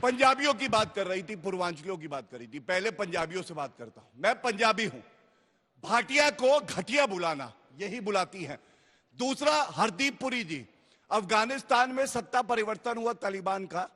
पंजाबियों की बात कर रही थी, पूर्वांचलियों की बात कर रही थी। पहले पंजाबियों से बात करता हूं। मैं पंजाबी हूं। भाटिया को घटिया बुलाना, यही बुलाती हैं। दूसरा, हरदीप पुरी जी, अफगानिस्तान में सत्ता परिवर्तन हुआ तालिबान का,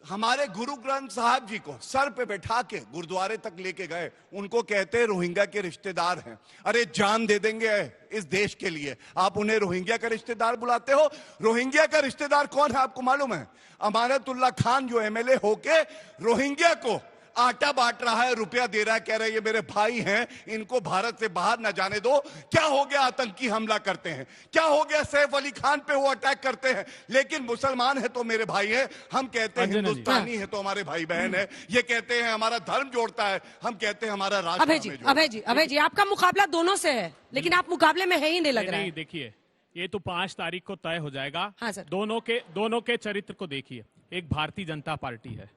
हमारे गुरु ग्रंथ साहब जी को सर पे बैठा के गुरुद्वारे तक लेके गए। उनको कहते हैं रोहिंग्या के रिश्तेदार हैं। अरे जान दे देंगे इस देश के लिए, आप उन्हें रोहिंग्या का रिश्तेदार बुलाते हो। रोहिंग्या का रिश्तेदार कौन है आपको मालूम है? अमानतुल्लाह खान जो एमएलए होके रोहिंग्या को आटा बांट रहा है, रुपया दे रहा है, कह रहे हैं ये मेरे भाई हैं, इनको भारत से बाहर ना जाने दो। क्या हो गया? आतंकी हमला करते हैं। क्या हो गया? सैफ अली खान पे वो अटैक करते हैं। लेकिन मुसलमान है तो मेरे भाई हैं, हम कहते हैं हिंदुस्तानी है तो हमारे भाई बहन है। ये कहते हैं हमारा धर्म जोड़ता है, हम कहते हैं हमारा राष्ट्र। अभय जी आपका मुकाबला दोनों से है, लेकिन आप मुकाबले में है ही नहीं लग रहा है। देखिए, ये तो 5 तारीख को तय हो जाएगा। हाँ सर। दोनों के चरित्र को देखिए। एक भारतीय जनता पार्टी है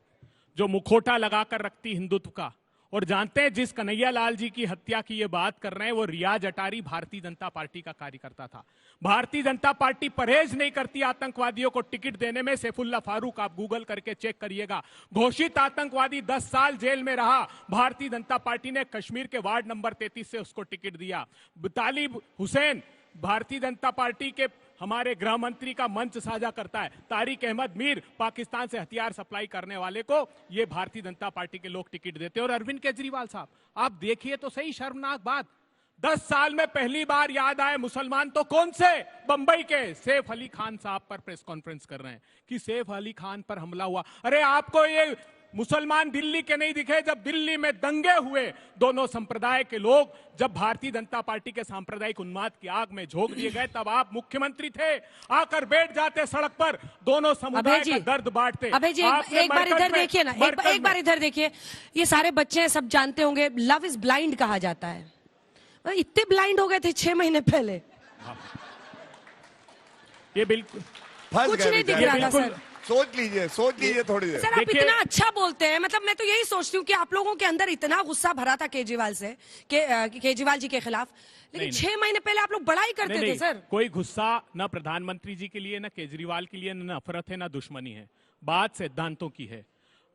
जो मुखौटा लगाकर रखती हिंदुत्व का, और जानते हैं जिस कन्हैया लाल जी की हत्या की ये बात कर रहे हैं वो रियाज अटारी भारतीय जनता पार्टी का कार्यकर्ता था। भारतीय जनता पार्टी परहेज नहीं करती आतंकवादियों को टिकट देने में। सैफुल्लाह फारूक, आप गूगल करके चेक करिएगा, घोषित आतंकवादी 10 साल जेल में रहा। भारतीय जनता पार्टी ने कश्मीर के वार्ड नंबर 33 से उसको टिकट दिया। तालिब हुसैन भारतीय जनता पार्टी के हमारे गृह मंत्री का मंच साझा करता है। तारिक अहमद मीर पाकिस्तान से हथियार सप्लाई करने वाले को ये भारतीय जनता पार्टी के लोग टिकट देते हैं। और अरविंद केजरीवाल साहब, आप देखिए तो सही, शर्मनाक बात, 10 साल में पहली बार याद आए मुसलमान तो कौन से? बंबई के सैफ अली खान साहब पर प्रेस कॉन्फ्रेंस कर रहे हैं कि सैफ अली खान पर हमला हुआ। अरे आपको ये मुसलमान दिल्ली के नहीं दिखे? जब दिल्ली में दंगे हुए, दोनों संप्रदाय के लोग जब भारतीय जनता पार्टी के सांप्रदायिक उन्माद की आग में झोंक दिए गए, तब आप मुख्यमंत्री थे। आकर बैठ जाते सड़क पर, दोनों समुदाय का दर्द बांटते। अभय जी एक बार इधर देखिए ना, एक बार इधर देखिए। ये सारे बच्चे हैं, सब जानते होंगे लव इज ब्लाइंड कहा जाता है। इतने ब्लाइंड हो गए थे 6 महीने पहले। ये बिल्कुल कुछ नहीं दिख रहा था सर। सोच लीजिए थोड़ी देर। सर आप इतना अच्छा बोलते हैं, मतलब मैं तो यही सोचती हूँ कि आप लोगों के अंदर इतना गुस्सा भरा था केजरीवाल से, केजरीवाल जी के खिलाफ, लेकिन 6 महीने पहले आप लोग बड़ा ही करते थे सर। कोई गुस्सा न प्रधानमंत्री जी के लिए, न केजरीवाल के लिए, न नफरत है, न दुश्मनी है। बात सिद्धांतों की है।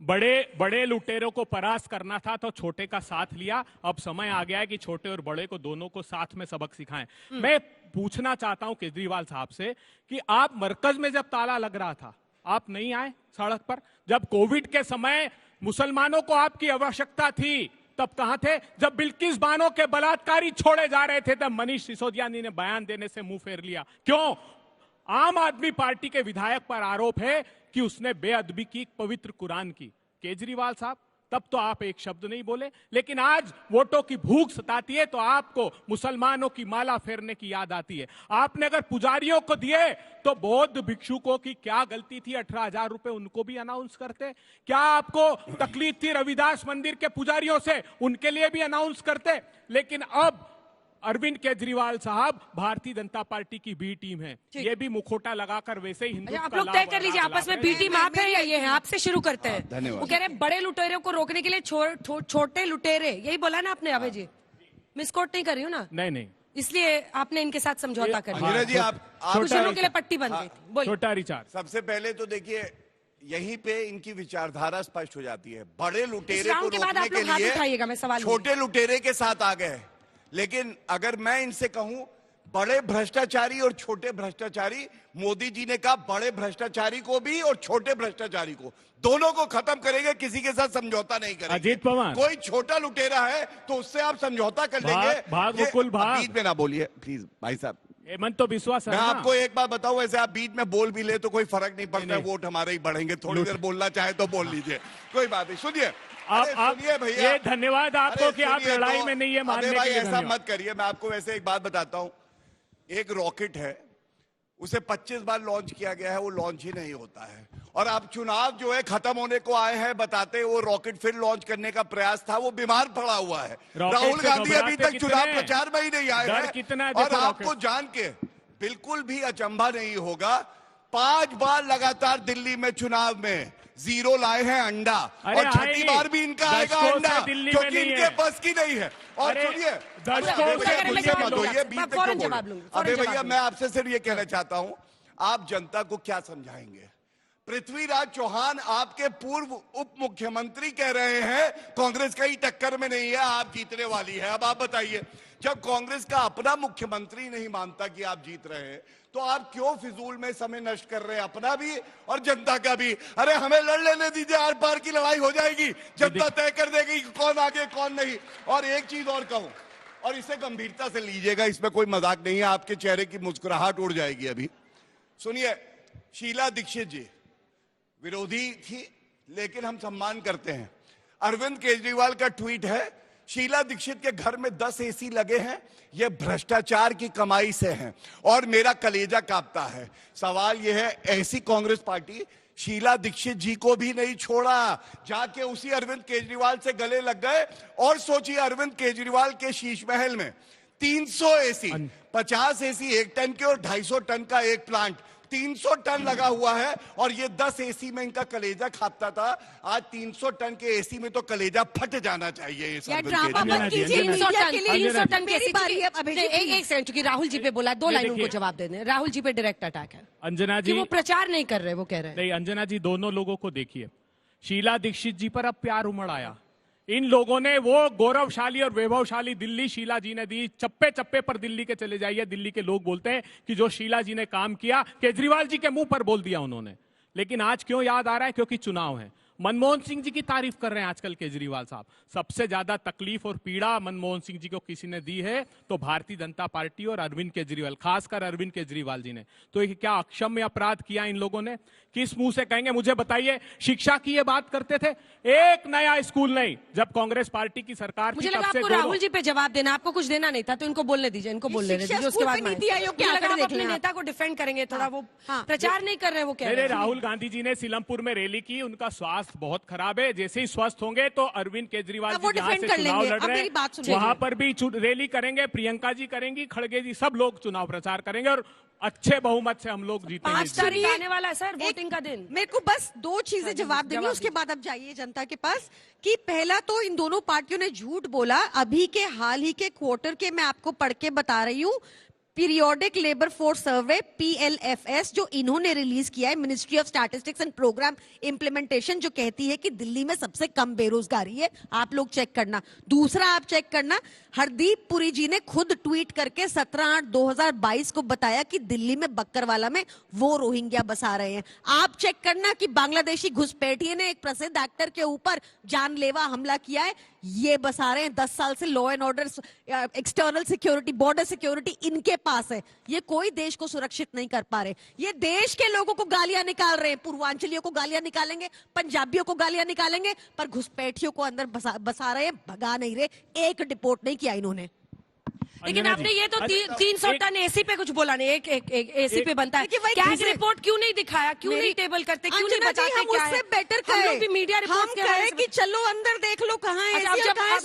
बड़े लुटेरों को परास्त करना था तो छोटे का साथ लिया। अब समय आ गया है कि छोटे और बड़े को दोनों को साथ में सबक सिखाएं। मैं पूछना चाहता हूं केजरीवाल साहब से कि आप मरकज में जब ताला लग रहा था, आप नहीं आए सड़क पर? जब कोविड के समय मुसलमानों को आपकी आवश्यकता थी, तब कहां थे? जब बिल्किस बानो के बलात्कारी छोड़े जा रहे थे, तब मनीष सिसोदिया ने बयान देने से मुंह फेर लिया। क्यों? आम आदमी पार्टी के विधायक पर आरोप है कि उसने बेअदबी की पवित्र कुरान की। केजरीवाल साहब, तब तो आप एक शब्द नहीं बोले, लेकिन आज वोटों की भूख सताती है तो आपको मुसलमानों की माला फेरने की याद आती है। आपने अगर पुजारियों को दिए तो बौद्ध भिक्षुकों की क्या गलती थी? 18,000 रुपए उनको भी अनाउंस करते। क्या आपको तकलीफ थी रविदास मंदिर के पुजारियों से? उनके लिए भी अनाउंस करते। लेकिन अब अरविंद केजरीवाल साहब भारतीय जनता पार्टी की बी टीम है, ये भी मुखोटा लगाकर वैसे ही हिंदू। आप लोग तय कर लीजिए आपस में, बी टीम आप है या ये है? आपसे शुरू करते हैं। धन्यवाद। वो कह रहे हैं बड़े लुटेरों को रोकने के लिए छोटे लुटेरे, यही बोला ना आपने अभय जी? मिसकोट नहीं कर रही हूँ ना? नहीं, इसलिए आपने इनके साथ समझौता कर लिया जी। आप कुछ लोगों के लिए पट्टी बन गई थी। बोलिए। छोटा रिचार्ज। सबसे पहले तो देखिए, यहीं पे इनकी विचारधारा स्पष्ट हो जाती है। बड़े लुटेरे को रोकने के लिए छोटे लुटेरे के साथ आ गए। लेकिन अगर मैं इनसे कहूं बड़े भ्रष्टाचारी और छोटे भ्रष्टाचारी, मोदी जी ने कहा बड़े भ्रष्टाचारी को भी और छोटे भ्रष्टाचारी को, दोनों को खत्म करेंगे, किसी के साथ समझौता नहीं करेंगे। अजीत पवार, कोई छोटा लुटेरा है तो उससे आप समझौता कर लेंगे। बीच में ना बोलिए प्लीज भाई साहब। हेमंत तो विश्वास है। मैं आपको एक बात बताऊं, ऐसे आप बीच में बोल भी ले तो कोई फर्क नहीं पड़ता, वोट हमारे ही बढ़ेंगे। थोड़ी देर बोलना चाहे तो बोल लीजिए, कोई बात नहीं। सुनिए भैया, ये धन्यवाद आपको कि आप लड़ाई में नहीं है मानने के लिए। ऐसा मत करिए। मैं आपको वैसे एक बात बताता हूं। एक रॉकेट है, उसे 25 बार लॉन्च किया गया है, वो लॉन्च ही नहीं होता है। और अब चुनाव जो है खत्म होने को आए हैं, बताते वो रॉकेट फिर लॉन्च करने का प्रयास था, वो बीमार पड़ा हुआ है। राहुल गांधी अभी तक चुनाव प्रचार में ही नहीं आए हैं। और आपको जान के बिल्कुल भी अचंभा नहीं होगा, 5 बार लगातार दिल्ली में चुनाव में 0 लाए हैं अंडा, और 6ठी बार भी इनका आएगा अंडा, क्योंकि इनके बस की नहीं है। और सुनिए, अबे भैया, मैं आपसे सिर्फ ये कहना चाहता हूं, आप जनता को क्या समझाएंगे? पृथ्वीराज चौहान आपके पूर्व उप मुख्यमंत्री कह रहे हैं कांग्रेस कहीं टक्कर में नहीं है, आप जीतने वाली है। अब आप बताइए, जब कांग्रेस का अपना मुख्यमंत्री नहीं मानता कि आप जीत रहे हैं, तो आप क्यों फिजूल में समय नष्ट कर रहे हैं, अपना भी और जनता का भी? अरे हमें लड़ लेने दीजिए, आर पार की लड़ाई हो जाएगी, जनता तय कर देगी कौन आगे कौन नहीं। और एक चीज और कहूं, और इसे गंभीरता से लीजिएगा, इसमें कोई मजाक नहीं है, आपके चेहरे की मुस्कुराहट उड़ जाएगी अभी। सुनिए, शीला दीक्षित जी विरोधी थी, लेकिन हम सम्मान करते हैं। अरविंद केजरीवाल का ट्वीट है, शीला दीक्षित के घर में 10 एसी लगे हैं, यह भ्रष्टाचार की कमाई से हैं और मेरा कलेजा कांपता है। सवाल यह है, ऐसी कांग्रेस पार्टी शीला दीक्षित जी को भी नहीं छोड़ा, जाके उसी अरविंद केजरीवाल से गले लग गए। और सोचिए, अरविंद केजरीवाल के शीश महल में 300 एसी, 50 एसी 1 टन के और 250 टन का एक प्लांट, 300 टन लगा हुआ है, और ये 10 एसी में इनका कलेजा खापता था। आज 300 टन के एसी में तो कलेजा फट जाना चाहिए। ड्रामा मत कीजिए, 300 टन के एसी। एक सेकंड, क्योंकि राहुल जी पे बोला, 2 लाइन उनको जवाब दे दें। राहुल जी पे डायरेक्ट अटैक है अंजना जी, वो प्रचार नहीं कर रहे, वो कह रहे हैं। नहीं अंजना जी, दोनों लोगों को देखिए, शीला दीक्षित जी पर अब प्यार उमड़ आया। इन लोगों ने वो गौरवशाली और वैभवशाली दिल्ली शीला जी ने दी। चप्पे चप्पे पर दिल्ली के चले जाइए, दिल्ली के लोग बोलते हैं कि जो शीला जी ने काम किया केजरीवाल जी के मुंह पर बोल दिया उन्होंने। लेकिन आज क्यों याद आ रहा है? क्योंकि चुनाव है। मनमोहन सिंह जी की तारीफ कर रहे हैं आजकल केजरीवाल साहब। सबसे ज्यादा तकलीफ और पीड़ा मनमोहन सिंह जी को किसी ने दी है तो भारतीय जनता पार्टी और अरविंद केजरीवाल, खासकर अरविंद केजरीवाल जी ने। तो ये क्या अक्षम्य अपराध किया इन लोगों ने? किस मुंह से कहेंगे? मुझे बताइए, शिक्षा की ये बात करते थे, एक नया स्कूल नहीं। जब कांग्रेस पार्टी की सरकार मुझे लगा आपको राहुल जी पे जवाब देना, आपको कुछ देना नहीं था, तो इनको बोलने दीजिए, इनको बोलने दीजिए, उसके बाद नीति आयोग के अपने नेता को डिफेंड करेंगे थोड़ा। वो प्रचार नहीं कर रहे, वो कह रहे हैं। राहुल गांधी जी ने सीलमपुर में रैली की, उनका स्वास्थ्य बहुत खराब है। जैसे ही स्वस्थ होंगे तो अरविंद केजरीवाल जी जहां से चुनाव लड़ रहे हैं वहां पर भी रैली करेंगे, प्रियंका जी करेंगी, खड़गे जी, सब लोग चुनाव प्रचार करेंगे और अच्छे बहुमत से हम लोग जीतेंगे। 5 तारीख आने वाला है सर, वोटिंग का दिन। मेरे को बस 2 चीजें जवाब देनी, उसके बाद अब जाइए जनता के पास। कि पहला तो इन दोनों पार्टियों ने झूठ बोला। अभी के हाल ही के क्वार्टर के मैं आपको पढ़ के बता रही हूँ, periodic labour force survey PLFS जो इन्होंने रिलीज किया है, ministry of statistics and programme implementation, जो कहती है कि दिल्ली में सबसे कम बेरोजगारी है। आप लोग चेक करना। दूसरा आप चेक करना, हरदीप पुरी जी ने खुद ट्वीट करके 17/8/2022 को बताया कि दिल्ली में बक्करवाला में वो रोहिंग्या बसा रहे हैं। आप चेक करना कि बांग्लादेशी घुसपैठिए ने एक प्रसिद्ध एक्टर के ऊपर जानलेवा हमला किया है, ये बसा रहे हैं। 10 साल से law and order, external security, border security इनके पास है। ये कोई देश को सुरक्षित नहीं कर पा रहे। ये देश के लोगों को गालियां निकाल रहे हैं, पूर्वांचलियों को गालियां निकालेंगे, पंजाबियों को गालियां निकालेंगे, पर घुसपैठियों को अंदर बसा रहे हैं, भगा नहीं रहे। एक डिपोर्ट नहीं किया इन्होंने। लेकिन आपने ये तो 300 टन एसी पे कुछ बोला नहीं, एक एसी पे बनता है। कैग रिपोर्ट क्यों नहीं दिखाया, क्यों नहीं टेबल करते, क्यों नहीं बताते क्या है? बेटर हम लोग भी मीडिया रिपोर्ट के बारे में कि चलो अंदर देख लो कहाँ है अब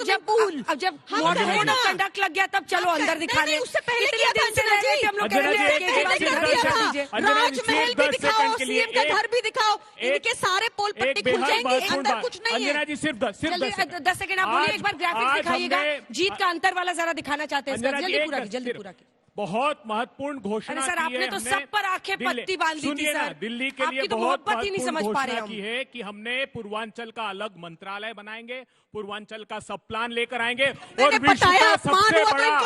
जब कोड ऑफ कंडक्ट लग गया तब चलो अंदर दिखाने। उससे पहले इतने दिन से रह रहे थे हम लोग, कह रहे थे केजरीवाल जी राजमहल भी दिखाओ, सीएम का घर भी दिखाओ, इनके सारे पोल पट्टी खुल जाएंगे, अंदर कुछ नहीं है। सिर्फ 10 सेकंड आप बोलिए, एक बार ग्राफिक्स दिखाइएगा, जीत का अंतर वाला जरा दिखाना चाहते हैं। जल्दी पूरा की। बहुत महत्वपूर्ण घोषणा सर, आपने तो सब पर आंखें पत्ती बांध दी थी सर। दिल्ली के लिए तो बहुत ही नहीं समझ पा रहे की है कि हमने पूर्वांचल का अलग मंत्रालय बनाएंगे, पूर्वांचल का सब प्लान लेकर आएंगे और विश्व का सबसे बड़ा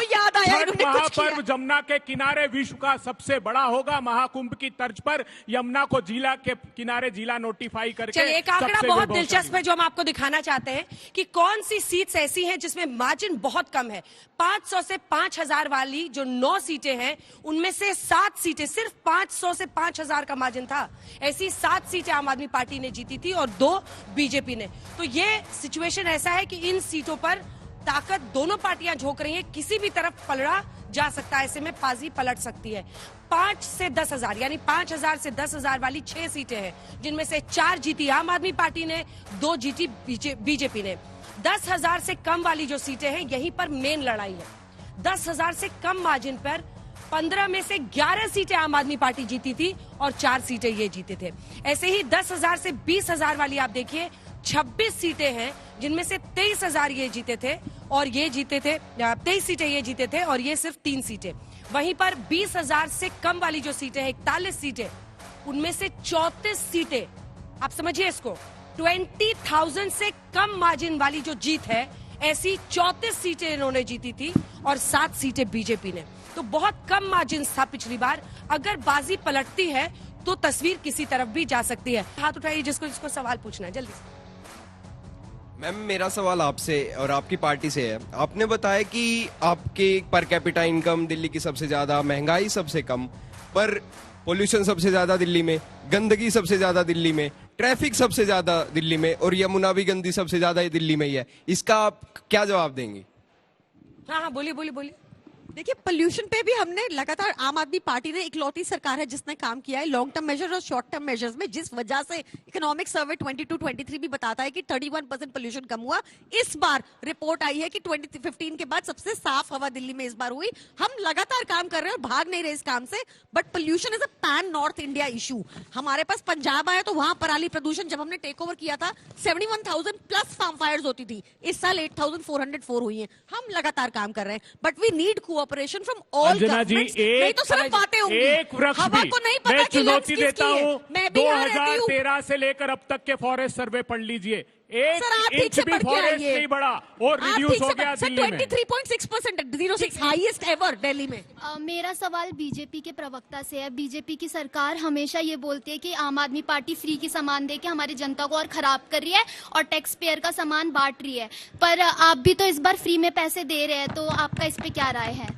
छठ महापर्व जमुना के किनारे विश्व का सबसे बड़ा होगा। महाकुंभ की तर्ज पर यमुना को जिला के किनारे जिला नोटिफाई करके। चलिए, एक आंकड़ा बहुत दिलचस्प है जो हम आपको दिखाना चाहते हैं कि कौन सी सीट्स ऐसी हैं जिसमें मार्जिन बहुत कम है। 500 से 5000 वाली जो 9 सीटें हैं, उनमें से 7 सीटें, सिर्फ 500 से 5000 का मार्जिन था। ऐसी 7 सीटें आम आदमी पार्टी ने जीती थी और 2 बीजेपी ने। तो ये सिचुएशन ऐसा है कि इन सीटों पर ताकत दोनों पार्टियां झोंक रही हैं, किसी भी तरफ पलड़ा जा सकता है, ऐसे में बाजी पलट सकती है। 5 से 10,000 यानी 5000 से 10,000 वाली 6 सीटें हैं, जिनमें से 4 जीती आम आदमी पार्टी ने, 2 जीती बीजेपी ने। 10,000 से कम वाली जो सीटें हैं, यहीं पर मेन लड़ाई है। 10,000 से कम मार्जिन पर 15 में से 11 सीटें आम आदमी पार्टी जीती थी और 4 सीटें ये जीते थे। ऐसे ही 10,000 से 20,000 वाली आप देखिए, 26 सीटें हैं, जिनमें से 23,000 ये जीते थे और ये जीते थे 23 सीटें ये जीते थे और ये सिर्फ 3 सीटें। वहीं पर 20,000 से कम वाली जो सीटें हैं, 41 सीटें, उनमें से 34 सीटें, आप समझिए इसको, 20,000 से कम मार्जिन वाली जो जीत है, ऐसी 34 सीटें इन्होंने जीती थी और 7 सीटें बीजेपी ने। तो बहुत कम मार्जिन था पिछली बार। अगर बाजी पलटती है तो तस्वीर किसी तरफ भी जा सकती है। हाथ उठाइए जिसको जिसको सवाल पूछना है, जल्दी से। मैम मेरा सवाल आपसे और आपकी पार्टी से है। आपने बताया कि आपके पर कैपिटा इनकम दिल्ली की सबसे ज्यादा, महंगाई सबसे कम, पर पोल्यूशन सबसे ज्यादा दिल्ली में, गंदगी सबसे ज्यादा दिल्ली में, ट्रैफिक सबसे ज्यादा दिल्ली में और यमुना भी गंदी सबसे ज्यादा दिल्ली में ही है। इसका आप क्या जवाब देंगे? हाँ हाँ, बोलिए बोलिए बोलिए। देखिए, पोल्यूशन पे भी हमने लगातार, आम आदमी पार्टी ने इकलौती सरकार है जिसने काम किया है लॉन्ग टर्म मेजर और शॉर्ट टर्म मेजर्स में, जिस वजह से इकोनॉमिक सर्वे 22-23 भी बताता है कि 31% पोल्यूशन कम हुआ। इस बार रिपोर्ट आई है कि 2015 के बाद सबसे साफ हवा दिल्ली में इस बार हुई। हम लगातार काम कर रहे हैं और भाग नहीं रहे इस काम से, but pollution is a pan north India issue. हमारे पास पंजाब आया तो वहां पराली प्रदूषण, जब हमने टेक ओवर किया था 71,000 प्लस फार्म फायर्स होती थी, इस साल 8,404 हुई है। हम लगातार काम कर रहे हैं, but we need cooperation from all Anjana ji, नहीं तो सिर्फ बातें होंगी। एक वृक्ष हवा भी को नहीं पता मैं कि चुनौती लंग्स देता किसकी है। हूँ, मैं भी यहाँ रहती हूँ। 2013 से लेकर अब तक के फॉरेस्ट सर्वे पढ़ लीजिए, एक सर, आप ठीक इंच से भी पढ़ के फॉरेस्ट आइए। नहीं बढ़ा और आप रिड्यूस ठीक हो से गया सर, दिल्ली में। 23.6%, 06 हाईएस्ट एवर दिल्ली में। मेरा सवाल बीजेपी के प्रवक्ता से है। बीजेपी की सरकार हमेशा ये बोलती है कि आम आदमी पार्टी फ्री की सामान दे के हमारी जनता को और खराब कर रही है और टैक्स पेयर का सामान बांट रही है, पर आप भी तो इस बार फ्री में पैसे दे रहे हैं, तो आपका इस पे क्या राय है?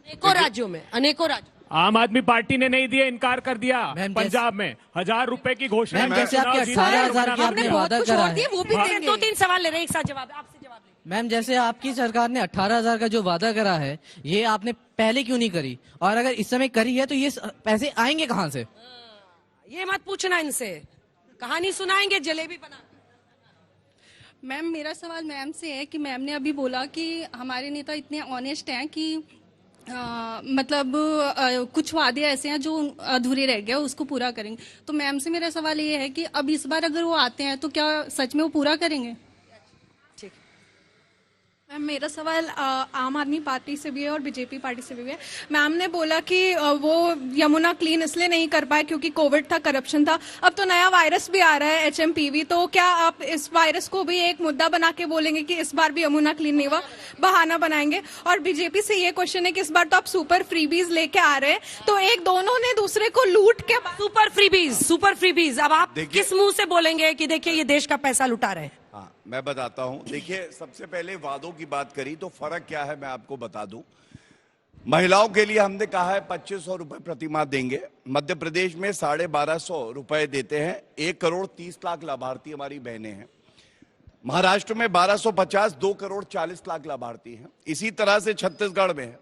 अनेकों राज्यों में, अनेकों राज्यों। आम आदमी पार्टी ने नहीं दिए, इनकार कर दिया। मैम, पंजाब में 1,000 रुपए की घोषणा मैम, की, जैसे चुनाव आपके जीता है, 18,000 की उन्होंने आपने बहुत वादा कुछ करा और है। दिए, वो भी देंगे। 2-3 सवाल ले रहे हैं, एक साथ जवाब, आपसे जवाब ले। मैम, जैसे आपकी सरकार ने 18,000 का जो वादा करा है, ये आपने पहले क्यों नहीं करी? और अगर इस समय करी है तो ये पैसे आएंगे कहाँ से? ये मत पूछना इनसे, कहानी सुनाएंगे जलेबी बना। मैम मेरा सवाल मैम से है कि मैम ने अभी बोला कि हमारे नेता इतने ऑनेस्ट हैं कि मतलब कुछ वादे ऐसे हैं जो अधूरे रह गए, उसको पूरा करेंगे। तो मैम से मेरा सवाल ये है कि अब इस बार अगर वो आते हैं तो क्या सच में वो पूरा करेंगे? मैम मेरा सवाल आम आदमी पार्टी से भी है और बीजेपी पार्टी से भी है। मैम ने बोला कि वो यमुना क्लीन इसलिए नहीं कर पाए क्योंकि कोविड था, करप्शन था। अब तो नया वायरस भी आ रहा है, HMPV, तो क्या आप इस वायरस को भी एक मुद्दा बना के बोलेंगे कि इस बार भी यमुना क्लीन नहीं हुआ, बहाना बनाएंगे? और बीजेपी से ये क्वेश्चन है कि इस बार तो आप सुपर फ्रीबीज लेके आ रहे हैं, तो एक दोनों ने दूसरे को लूट के सुपर फ्रीबीज, अब आप किस मुंह से बोलेंगे कि देखिए ये देश का पैसा लुटा रहे हैं? हाँ, मैं बताता हूं। देखिए, सबसे पहले वादों की बात करी तो फर्क क्या है मैं आपको बता दूं। महिलाओं के लिए हमने कहा है 2,500 रुपए प्रतिमाह देंगे। मध्य प्रदेश में 1,250 रुपए देते हैं। 1,30,00,000 लाभार्थी हमारी बहनें हैं। महाराष्ट्र में 1,250, 2,40,00,000 लाभार्थी हैं। इसी तरह से छत्तीसगढ़ में है।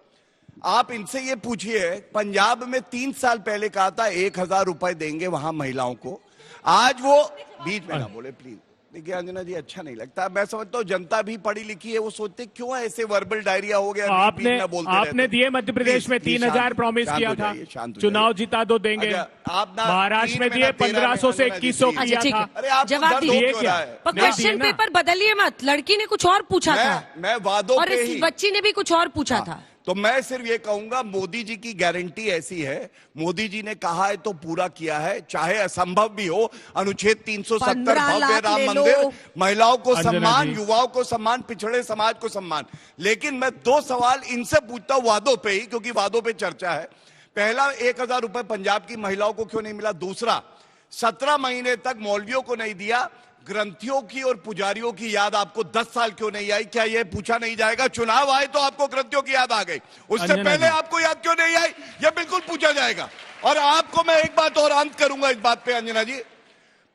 आप इनसे ये पूछिए, पंजाब में 3 साल पहले कहा था 1,000 रुपए देंगे वहां महिलाओं को। आज वो, बीच में ना बोले प्लीज। देखिए अंजना जी, अच्छा नहीं लगता। मैं समझता हूँ जनता भी पढ़ी लिखी है, वो सोचते क्यों ऐसे वर्बल डायरिया हो गया। आपने दिए मध्य प्रदेश में 3,000 प्रॉमिस किया था, चुनाव जीता दो देंगे। आप महाराष्ट्र में दिए 1,500 से 2,100 किया अच्छा, ठीक था। है। अरे आप जवाब दिए क्या? पर क्वेश्चन पेपर बदलिए मत। लड़की ने कुछ और पूछा था मैं वादों और पे इस ही, बच्ची ने भी कुछ और पूछा था। तो मैं सिर्फ ये कहूंगा, मोदी जी की गारंटी ऐसी है, मोदी जी ने कहा है तो पूरा किया है, चाहे असंभव भी हो। अनुच्छेद 370, 15 भव्य लाख राम ले लो। मंदिर, महिलाओं को अंजना सम्मान, जी। युवाओं को सम्मान, पिछड़े समाज को सम्मान। लेकिन मैं 2 सवाल इनसे पूछता हूं वादों पे ही, क्योंकि वादों पे चर्चा है। पहला, 1,000 रुपए पंजाब की महिलाओं को क्यों नहीं मिला? दूसरा, 17 महीने तक मौलवियों को नहीं दिया, ग्रंथियों की और पुजारियों की याद आपको 10 साल क्यों नहीं आई? क्या यह पूछा नहीं जाएगा? चुनाव आए तो आपको ग्रंथियों की याद आ गई, उससे अंजना पहले जी। आपको याद क्यों नहीं आई? यह बिल्कुल पूछा जाएगा। और आपको मैं एक बात और अंत करूंगा इस बात पे अंजना जी,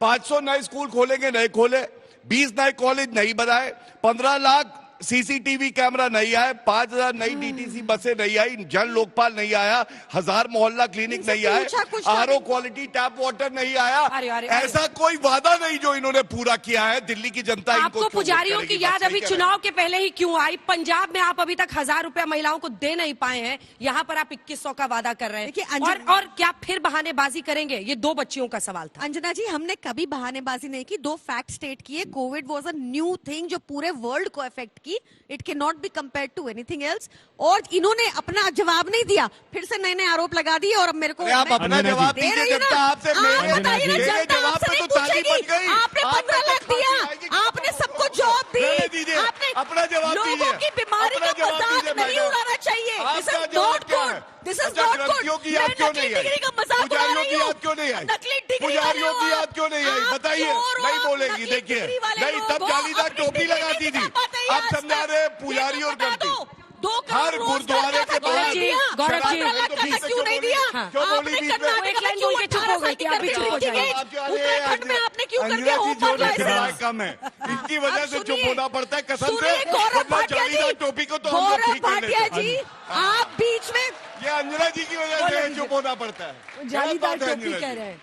500 नए स्कूल खोलेंगे, नहीं खोले, 20 नए कॉलेज नहीं बनाए, 15 लाख CCTV कैमरा नहीं आए, 5,000 नई DTC बसें नहीं आई, जन लोकपाल नहीं आया, 1,000 मोहल्ला क्लिनिक नहीं आए, RO क्वालिटी टैप वाटर नहीं आया। अरे। ऐसा कोई वादा नहीं जो इन्होंने पूरा किया है। दिल्ली की जनता इनको आपको पुजारियों की याद अभी चुनाव के पहले ही क्यों आई? पंजाब में आप अभी तक 1,000 रुपया महिलाओं को दे नहीं पाए हैं, यहाँ पर आप 2,100 का वादा कर रहे देखिए, हैं। और क्या फिर बहानेबाजी करेंगे? ये 2 बच्चियों का सवाल था। अंजना जी, हमने कभी बहानेबाजी नहीं की, 2 फैक्ट स्टेट किए। Covid was a new thing जो पूरे वर्ल्ड को अफेक्ट की, it can not be compared to anything else. और इन्होंने अपना जवाब नहीं दिया, फिर से नए नए आरोप लगा दिए और अब मेरे को अरे आप अपना अंजना जवाब जी। दे दीजिए रही हूँ जनता ना। आपसे आप बताइए ना, मेरे जनता जवाब आपसे पे नहीं तो ताली पूछेगी। बन गई। आपने आप 15 लाख तो दिया, फांसी आएगी। आपने सबको जॉब दी, रहने दीजिए, आपने अपना जवाब लोगों दीजिए। की बीमारी अपना का जवाब मजाक दीजिए, नहीं मैडम। उड़ाना चाहिए। दिस आपका इज जवाब नॉट क्या गुड, है? दिस इज अच्छा, नॉट गुड। ग्रंथियों की याद क्यों नहीं आई? डिग्री का मजाक उड़ा पुजारियों रही की हूँ। याद क्यों नहीं आई? नकली डिग्री पुजारियों वाले की हो याद क्यों नहीं आई? आप बताइए। चोर हो, नहीं आप बोलेगी, नकली देखिए। डिग्री वाले नहीं, तब लोग हो, जालीदार अपनी टोपी डिग्री लगाती नहीं थी। दिखा पाते अब आज समझा तक। रहे ये पुजारी तो और बता गलती। दो, 2 हर करोड़ गुरुद्वारे के गौरव बाहर जी, गौरव जी, 15 लाख का क्यों नहीं दिया? क्यों बोली आपने बीच में? कर्नाटक वो एक में लाइन क्यों बोल के चुप 18 हो गई साल थी, की आप भी कर चुप हो दी? जाइए। उत्तराखंड में आपने क्यों करके अंजना जी जो होमवर्क लिख रहा है लाइसेंस? कम है, इनकी वजह अब से चुप सुनिए, होना पड़ता है कसम से। सुनिए गौरव वरना भाटिया जालीदार जी, टोपी को तो हम लोग गौरव ठीक कर भाटिया लेते जी, हैं। आप बीच में ये अंजना जी की वजह से चुप होना पड़ता है। जालीदार गलत बात है टोपी अंजना कह जी। रहे हैं,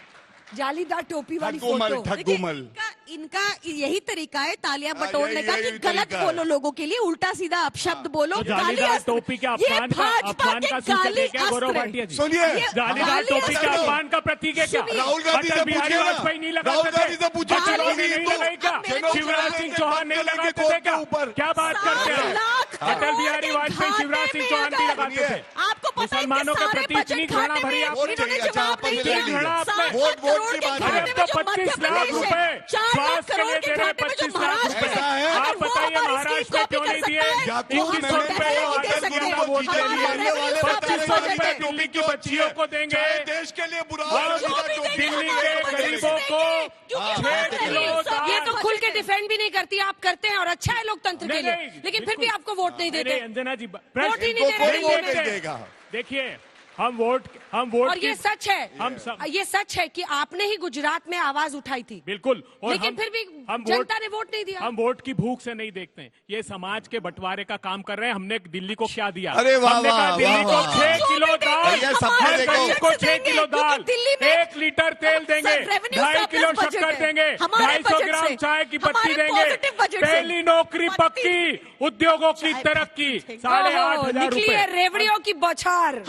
जालीदार टोपी वाली ठग्गुमल, फोटो। ठग्गुमल। इनका यही तरीका है तालियां हाँ, बटोरने का यही कि गलत तरीका है। बोलो लोगों के लिए, उल्टा सीधा अपशब्द बोलो। तो जालीदार गाली टोपी के ये अपमान का भाजपा के सूचक गाली है क्या गौरव अस्त्र है। भाटिया जी? सुनिए, ये जालीदार गाली टोपी के अस्त्र है। अपमान का प्रतीक है क्या? राहुल गांधी से अटल बिहारी पूछिए ना। वाजपेयी नहीं लगाते राहुल गांधी से थे? पूछिए, बच्चों चुनावी ने नहीं नीति लगाई क्या? अब मेरे को शिवराज सिंह चौहान नहीं बदले के लगाते कोर्ट थे के क्या? ऊपर। क्या बात करते 7 हैं? लाख अटल बिहारी करोड़ वाजपेयी के शिवराज सिंह घाटे चौहान में भी अगर लगाते थे। आपको पता है कि मुसलमानों के सारे प्रति बजट इतनी घृणा घाटे भरी में आपने इन्होंने अच्छा, जवाब आपस नहीं में दिया। ले लीजिए। आपने। 7 वोट करोड़ की के बात घाटे अरे में अब तो जो मध्य 25 लाख प्रदेश रुपए है, 4 लाख स्वास्थ्य के करोड़ लिए के दे रहे घाटे में जो 25 लाख महाराष्ट्र रुपए। ऐसा है। आप बताइए महाराष्ट्र में क्यों नहीं दिए? याकूब 2100 मेमन रुपए को तो अटल अटल गुरु गुरु को वोट जीते ले लिए लिए। वाले 2500 बताने रुपए वाले दिल्ली की टोपी बच्चियों को देंगे। चाहे देश के लिए बुरा हो, और जालीदार टोपी दिल्ली को के देंगे। गरीबों को क्योंकि 6 किलो ये तो दाल। खुल के डिफेंड भी नहीं करती, आप करते हैं और अच्छा है लोकतंत्र के नहीं, लिए, नहीं, लेकिन फिर भी बिल्कुल। आपको वोट नहीं नहीं, देते। अंजना जी वोट ही नहीं इनको दे कोई रहे वोट हैं। नहीं देगा। देखिए हम वोट और ये की- सच है, हम सब ये सच है कि आपने ही गुजरात में आवाज उठाई थी, बिल्कुल। और लेकिन हम- फिर भी हम जनता ने वोट नहीं दिया। हम वोट की भूख से नहीं देखते हैं। ये समाज के बंटवारे का काम कर रहे हैं। हमने दिल्ली को क्या दिया? अरे वाह, हमने कहा वाह, दिल्ली को वाह, वाह। 6 किलो दाल, भैया, सबको हर देखो। गरीब को 6 देंगे, किलो क्योंकि दाल, दिल्ली में 1 लीटर तेल देंगे, revenue 2.5 किलो surplus budget शक्कर है। देंगे, हमारे 250 budget ग्राम से, चाय की पत्ती हमारे देंगे, positive budget से। पहली नौकरी पक्की, उद्योगों की तरक्की, 8,500 निकली रुपए। है रेवड़ियों की बौछार।